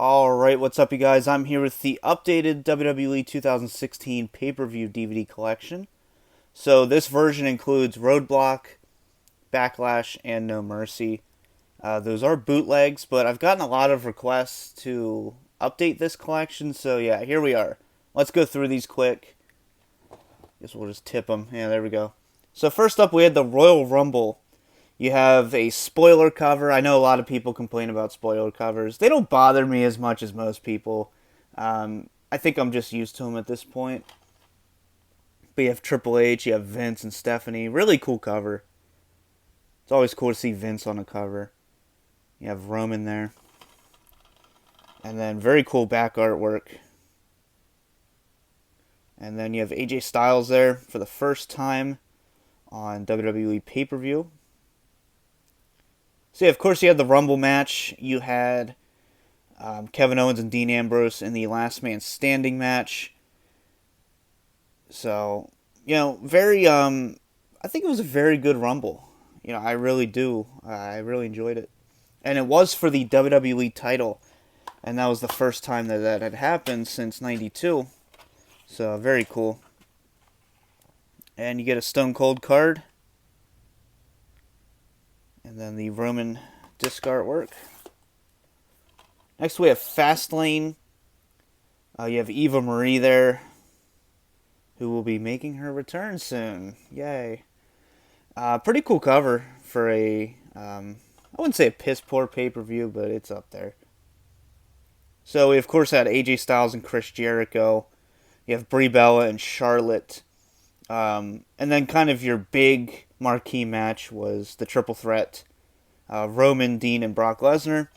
Alright, what's up you guys? I'm here with the updated WWE 2016 pay-per-view DVD collection. So this version includes Roadblock, Backlash, and No Mercy. Those are bootlegs, but I've gotten a lot of requests to update this collection, so yeah, here we are. Let's go through these quick. Guess we'll just tip them. Yeah, there we go. So first up, we had the Royal Rumble. You have a spoiler cover. I know a lot of people complain about spoiler covers. They don't bother me as much as most people. I think I'm just used to them at this point. But you have Triple H, you have Vince and Stephanie. Really cool cover. It's always cool to see Vince on a cover. You have Roman there. And then very cool back artwork. And then you have AJ Styles there for the first time on WWE pay-per-view. So, yeah, of course, you had the Rumble match. You had Kevin Owens and Dean Ambrose in the Last Man Standing match. So, very, I think it was a very good Rumble. I really do. I really enjoyed it. And it was for the WWE title. And that was the first time that had happened since '92. So, very cool. And you get a Stone Cold card. And then the Roman disc artwork. Next we have Fastlane. You have Eva Marie there, who will be making her return soon. Yay. Pretty cool cover for I wouldn't say a piss poor pay-per-view, but it's up there. So we of course had AJ Styles and Chris Jericho. You have Brie Bella and Charlotte. And then kind of your big marquee match was the triple threat. Roman, Dean, and Brock Lesnar.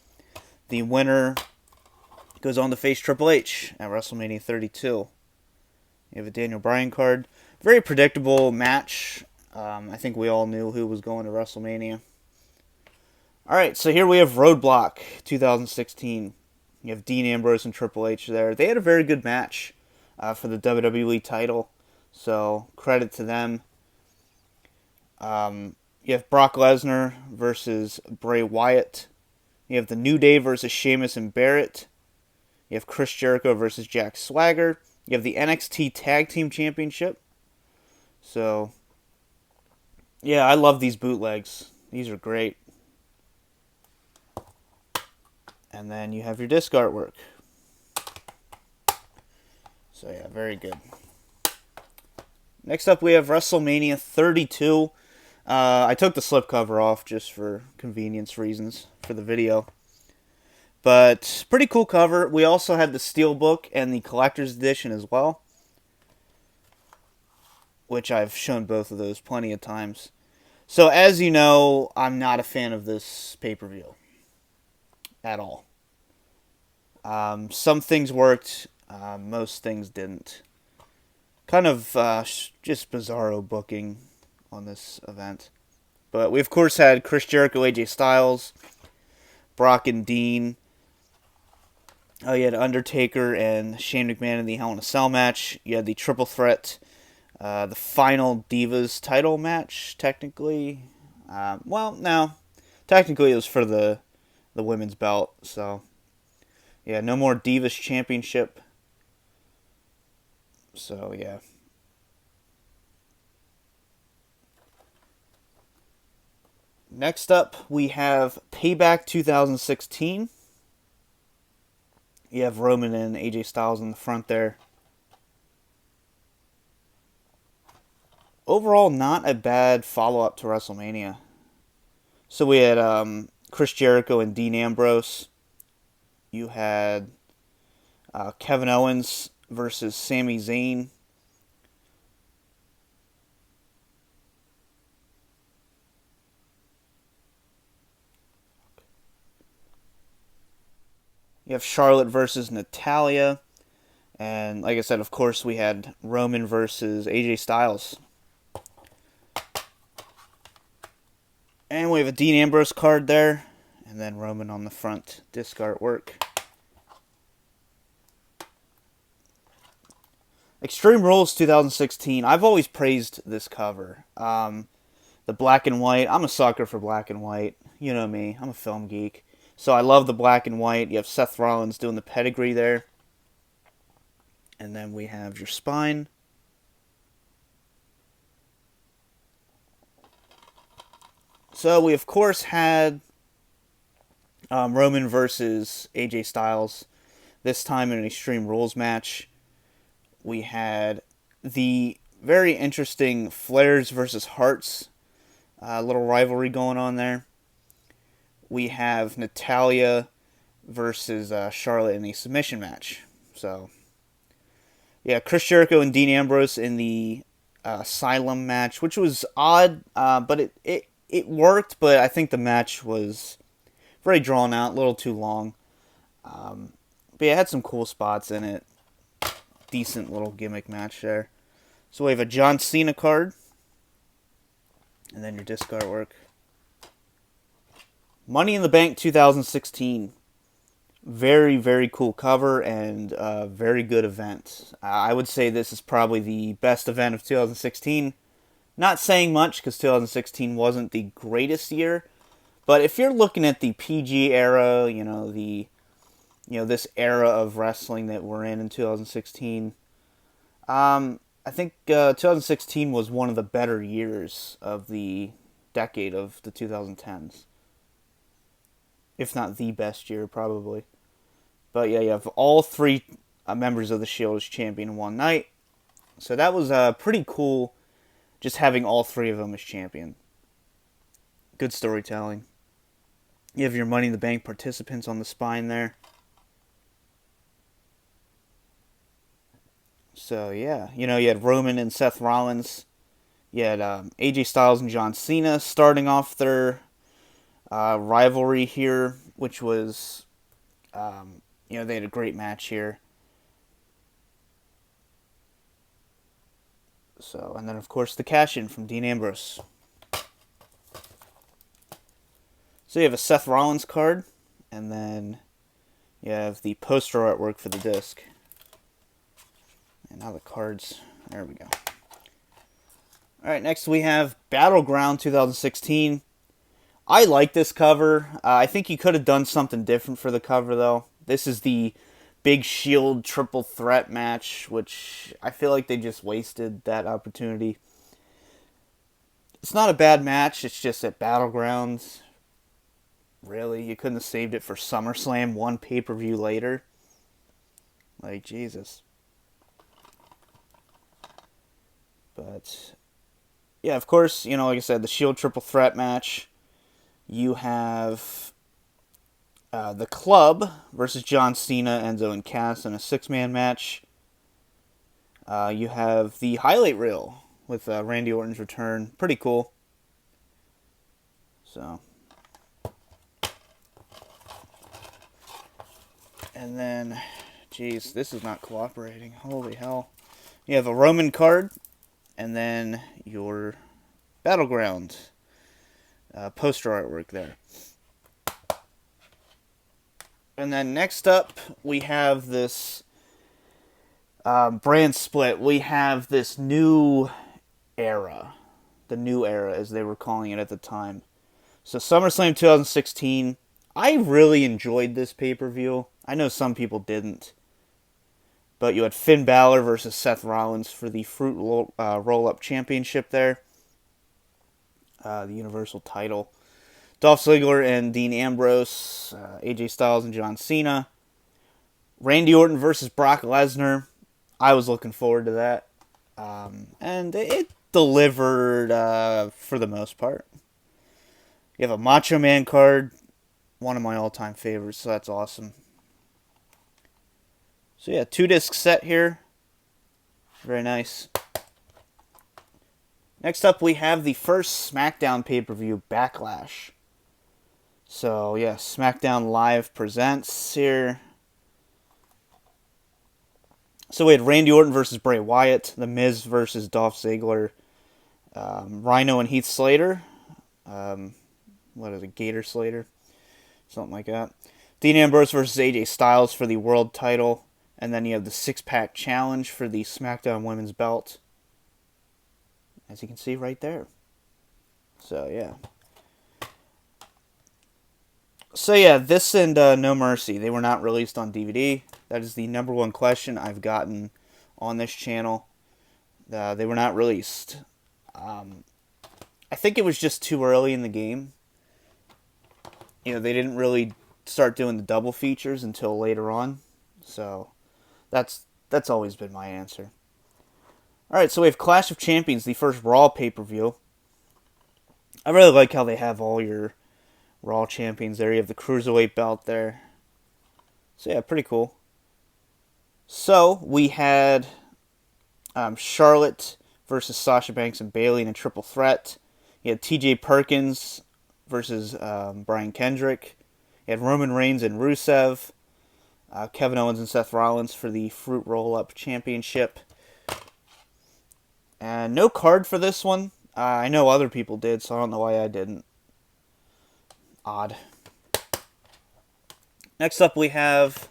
The winner goes on to face Triple H at WrestleMania 32. You have a Daniel Bryan card. Very predictable match. I think we all knew who was going to WrestleMania. Alright, so here we have Roadblock 2016. You have Dean Ambrose and Triple H there. They had a very good match for the WWE title. So, credit to them. You have Brock Lesnar versus Bray Wyatt. You have the New Day versus Sheamus and Barrett. You have Chris Jericho versus Jack Swagger. You have the NXT Tag Team Championship. So, yeah, I love these bootlegs. These are great. And then you have your disc artwork. So, yeah, very good. Next up, we have WrestleMania 32. I took the slipcover off just for convenience reasons for the video. But, pretty cool cover. We also had the Steelbook and the Collector's Edition as well, which I've shown both of those plenty of times. So, as you know, I'm not a fan of this pay-per-view at all. Some things worked, most things didn't. Kind of just bizarro booking on this event. But we, of course, had Chris Jericho, AJ Styles, Brock and Dean. You had Undertaker and Shane McMahon in the Hell in a Cell match. You had the Triple Threat, the final Divas title match, technically. No. Technically, it was for the women's belt. So, yeah, no more Divas Championship. So, yeah. Next up, we have Payback 2016. You have Roman and AJ Styles in the front there. Overall, not a bad follow-up to WrestleMania. So we had Chris Jericho and Dean Ambrose. You had Kevin Owens versus Sami Zayn. You have Charlotte versus Natalya. And like I said, of course, we had Roman versus AJ Styles. And we have a Dean Ambrose card there. And then Roman on the front disc artwork. Extreme Rules 2016. I've always praised this cover. The black and white. I'm a sucker for black and white. You know me. I'm a film geek. So I love the black and white. You have Seth Rollins doing the pedigree there. And then we have your spine. So we, of course, had Roman versus AJ Styles. This time in an Extreme Rules match. We had the very interesting Flairs versus Hearts. Little rivalry going on there. We have Natalya versus Charlotte in a submission match. So, yeah, Chris Jericho and Dean Ambrose in the Asylum match, which was odd, but it worked, but I think the match was very drawn out, a little too long. But yeah, it had some cool spots in it. Decent little gimmick match there. So we have a John Cena card. And then your disc artwork. Money in the Bank 2016. Very, very cool cover and a very good event. I would say this is probably the best event of 2016. Not saying much because 2016 wasn't the greatest year. But if you're looking at the PG era, this era of wrestling that we're in 2016, I think 2016 was one of the better years of the decade of the 2010s. If not the best year, probably. But yeah, you have all three members of the Shield as champion in one night. So that was pretty cool, just having all three of them as champion. Good storytelling. You have your Money in the Bank participants on the spine there. So yeah, you had Roman and Seth Rollins. You had AJ Styles and John Cena starting off their rivalry here, which was, they had a great match here. So, and then of course the cash-in from Dean Ambrose. So you have a Seth Rollins card, and then you have the poster artwork for the disc. And now the cards. There we go. Alright, next we have Battleground 2016. I like this cover. I think you could have done something different for the cover, though. This is the Big Shield triple threat match, which I feel like they just wasted that opportunity. It's not a bad match. It's just at Battleground. Really? You couldn't have saved it for SummerSlam one pay-per-view later? Like, Jesus. But, yeah, of course, like I said, the Shield triple threat match. You have the Club versus John Cena, Enzo, and Cass in a six-man match. You have the highlight reel with Randy Orton's return. Pretty cool. So. And then, geez, this is not cooperating. Holy hell. You have a Roman card, and then your Battleground poster artwork there. And then next up, we have this brand split. We have this new era. The new era, as they were calling it at the time. So SummerSlam 2016, I really enjoyed this pay-per-view. I know some people didn't. But you had Finn Balor versus Seth Rollins for the Fruit Roll-Up Championship there. The Universal title. Dolph Ziggler and Dean Ambrose. AJ Styles and John Cena. Randy Orton versus Brock Lesnar. I was looking forward to that. And it delivered for the most part. You have a Macho Man card. One of my all-time favorites, so that's awesome. So yeah, 2-disc set here. Very nice. Next up, we have the first SmackDown pay-per-view, Backlash. So yeah, SmackDown Live presents here. So we had Randy Orton versus Bray Wyatt, The Miz versus Dolph Ziggler, Rhino and Heath Slater. What is it, Gator Slater? Something like that. Dean Ambrose versus AJ Styles for the world title. And then you have the six-pack challenge for the SmackDown Women's Belt. As you can see right there. So, yeah. So yeah, this and No Mercy, they were not released on DVD. That is the number one question I've gotten on this channel. They were not released. I think it was just too early in the game. They didn't really start doing the double features until later on. So that's always been my answer. All right, so we have Clash of Champions, the first Raw pay-per-view. I really like how they have all your Raw champions there. You have the Cruiserweight belt there. So yeah, pretty cool. So we had Charlotte versus Sasha Banks and Bayley in a triple threat. You had T.J. Perkins versus Brian Kendrick. You had Roman Reigns and Rusev. Kevin Owens and Seth Rollins for the Fruit Roll-Up Championship. And no card for this one. I know other people did, so I don't know why I didn't. Odd. Next up we have...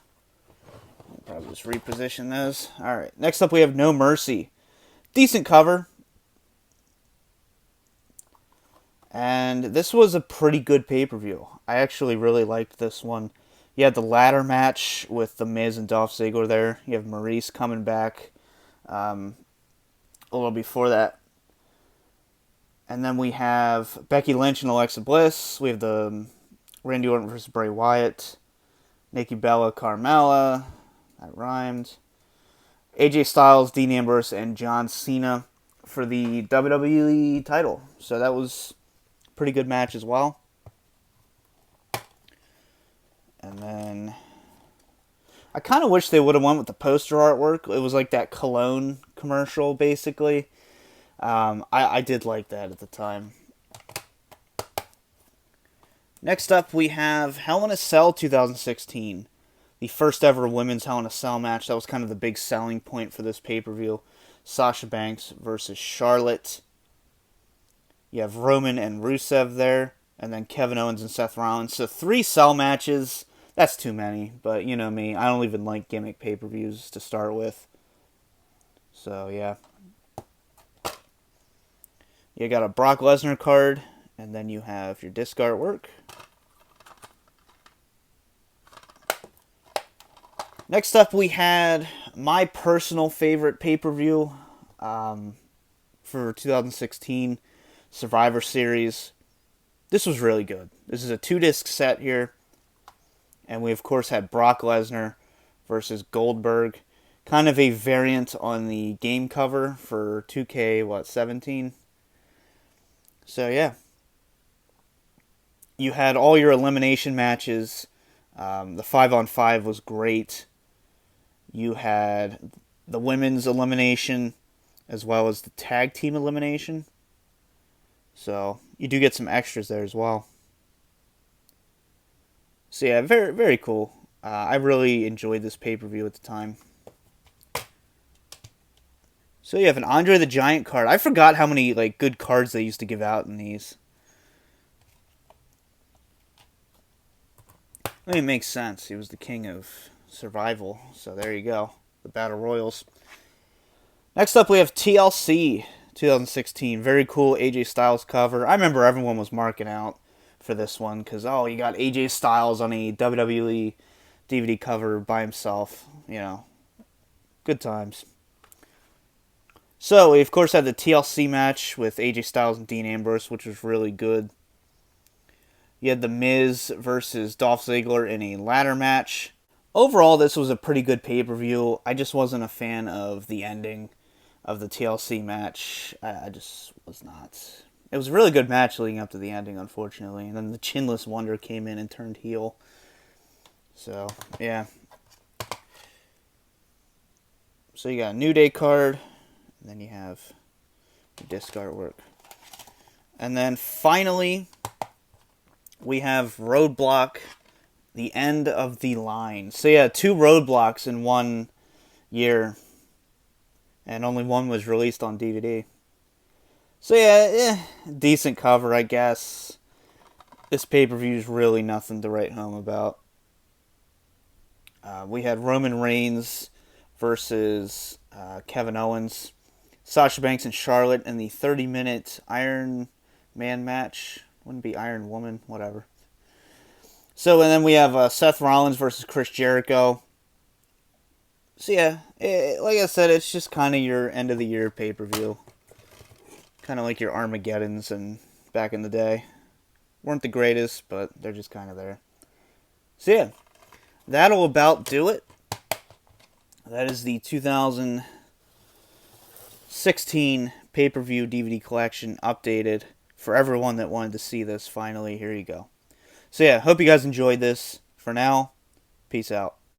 I'll probably just reposition those. Alright, next up we have No Mercy. Decent cover. And this was a pretty good pay-per-view. I actually really liked this one. You had the ladder match with The Miz and Dolph Ziggler there. You have Maurice coming back a little before that. And then we have Becky Lynch and Alexa Bliss. We have the Randy Orton versus Bray Wyatt. Nikki Bella, Carmella. That rhymed. AJ Styles, Dean Ambrose, and John Cena for the WWE title. So that was a pretty good match as well. And then I kind of wish they would have went with the poster artwork. It was like that Cologne commercial, basically. I did like that at the time. Next up, we have Hell in a Cell 2016. The first ever women's Hell in a Cell match. That was kind of the big selling point for this pay-per-view. Sasha Banks versus Charlotte. You have Roman and Rusev there. And then Kevin Owens and Seth Rollins. So 3 cell matches. That's too many. But you know me. I don't even like gimmick pay-per-views to start with. So, yeah. You got a Brock Lesnar card, and then you have your disc artwork. Next up, we had my personal favorite pay-per-view for 2016, Survivor Series. This was really good. This is a 2-disc set here, and we, of course, had Brock Lesnar versus Goldberg. Kind of a variant on the game cover for 2K17. So, yeah. You had all your elimination matches. The 5-on-5 was great. You had the women's elimination as well as the tag team elimination. So, you do get some extras there as well. So, yeah, very, very cool. I really enjoyed this pay-per-view at the time. So you have an Andre the Giant card. I forgot how many good cards they used to give out in these. I mean, it makes sense. He was the king of survival. So there you go. The Battle Royals. Next up we have TLC 2016. Very cool AJ Styles cover. I remember everyone was marking out for this one. Because, you got AJ Styles on a WWE DVD cover by himself. Good times. So, we of course had the TLC match with AJ Styles and Dean Ambrose, which was really good. You had The Miz versus Dolph Ziggler in a ladder match. Overall, this was a pretty good pay-per-view. I just wasn't a fan of the ending of the TLC match. I just was not. It was a really good match leading up to the ending, unfortunately. And then the Chinless Wonder came in and turned heel. So, yeah. So, you got a New Day card. And then you have the disc artwork. And then finally, we have Roadblock, the end of the line. So yeah, 2 Roadblocks in 1 year. And only one was released on DVD. So yeah, decent cover, I guess. This pay-per-view is really nothing to write home about. We had Roman Reigns versus Kevin Owens. Sasha Banks and Charlotte in the 30-minute Iron Man match. Wouldn't be Iron Woman, whatever. So, and then we have Seth Rollins versus Chris Jericho. So, yeah, like I said, it's just kind of your end of the year pay per view. Kind of like your Armageddons and back in the day. Weren't the greatest, but they're just kind of there. So, yeah, that'll about do it. That is the 2016 pay per view DVD collection updated for everyone that wanted to see this. Finally, here you go. So, yeah, hope you guys enjoyed this. For now, peace out.